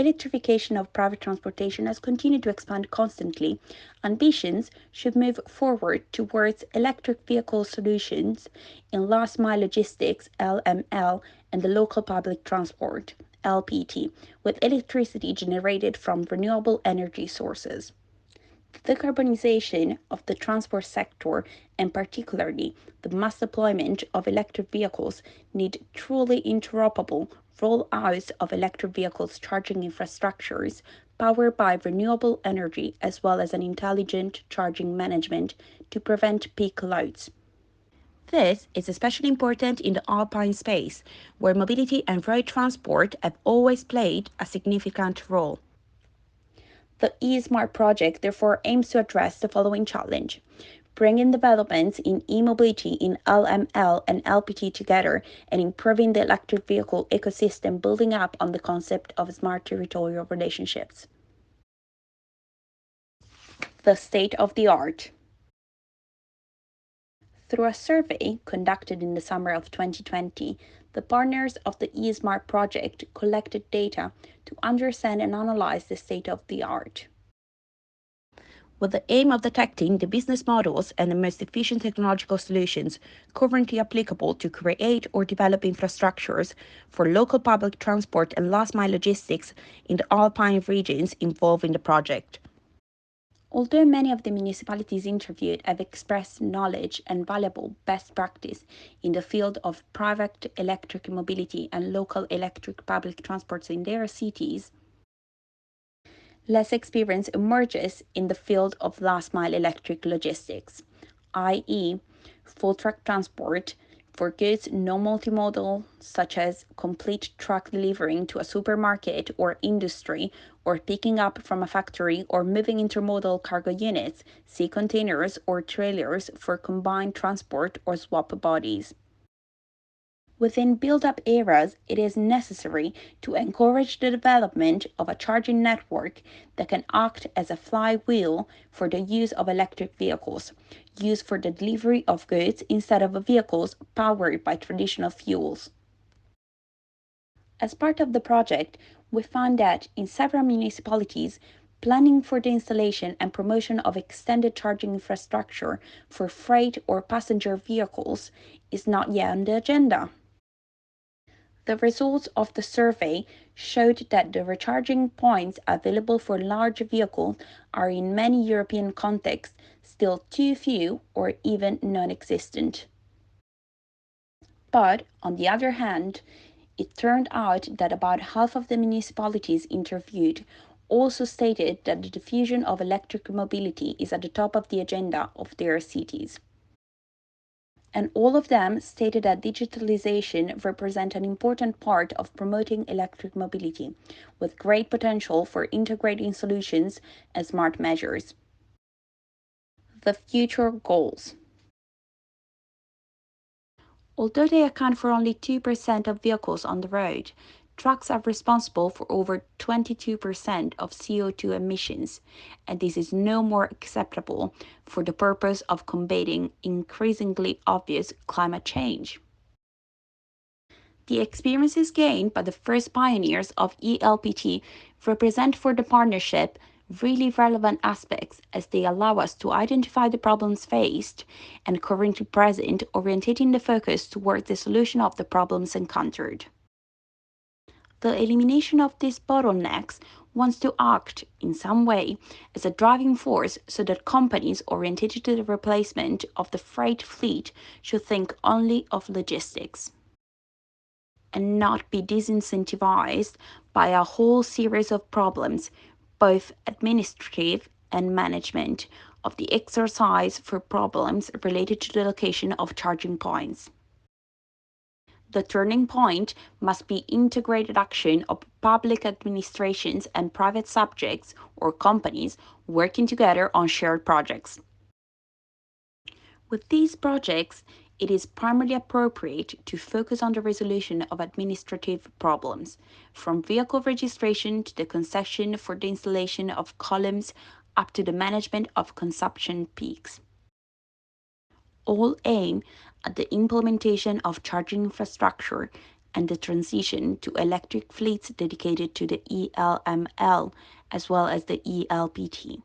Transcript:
electrification of private transportation has continued to expand constantly, ambitions should move forward towards electric vehicle solutions in last mile logistics (LML) and the local public transport (LPT) with electricity generated from renewable energy sources. The decarbonization of the transport sector, and particularly the mass deployment of electric vehicles, need truly interoperable rollout of electric vehicles charging infrastructures powered by renewable energy as well as an intelligent charging management to prevent peak loads. This is especially important in the alpine space, where mobility and road transport have always played a significant role. The eSmart project therefore aims to address the following challenge: bringing developments in e-mobility in LML and LPT together and improving the electric vehicle ecosystem, building up on the concept of smart territorial relationships. The state of the art. Through a survey conducted in the summer of 2020, the partners of the eSmart project collected data to understand and analyze the state of the art, with the aim of detecting the business models and the most efficient technological solutions currently applicable to create or develop infrastructures for local public transport and last mile logistics in the alpine regions involved in the project. Although many of the municipalities interviewed have expressed knowledge and valuable best practice in the field of private electric mobility and local electric public transports in their cities, less experience emerges in the field of last mile electric logistics, i.e., full truck transport for goods non multimodal, such as complete truck delivering to a supermarket or industry, or picking up from a factory, or moving intermodal cargo units, sea containers, or trailers for combined transport or swap bodies. Within build-up eras, it is necessary to encourage the development of a charging network that can act as a flywheel for the use of electric vehicles, used for the delivery of goods instead of vehicles powered by traditional fuels. As part of the project, we found that in several municipalities, planning for the installation and promotion of extended charging infrastructure for freight or passenger vehicles is not yet on the agenda. The results of the survey showed that the recharging points available for large vehicles are in many European contexts still too few or even non-existent. But, on the other hand, it turned out that about half of the municipalities interviewed also stated that the diffusion of electric mobility is at the top of the agenda of their cities. And all of them stated that digitalization represents an important part of promoting electric mobility, with great potential for integrating solutions and smart measures. The future goals. Although they account for only 2% of vehicles on the road, trucks are responsible for over 22% of CO2 emissions, and this is no more acceptable for the purpose of combating increasingly obvious climate change. The experiences gained by the first pioneers of ELPT represent for the partnership really relevant aspects as they allow us to identify the problems faced and currently present, orientating the focus towards the solution of the problems encountered. The elimination of these bottlenecks wants to act in some way as a driving force so that companies oriented to the replacement of the freight fleet should think only of logistics and not be disincentivized by a whole series of problems, both administrative and management, of the exercise for problems related to the location of charging points. The turning point must be integrated action of public administrations and private subjects or companies working together on shared projects. With these projects, it is primarily appropriate to focus on the resolution of administrative problems, from vehicle registration to the concession for the installation of columns up to the management of consumption peaks. All aim at the implementation of charging infrastructure and the transition to electric fleets dedicated to the ELML as well as the ELPT.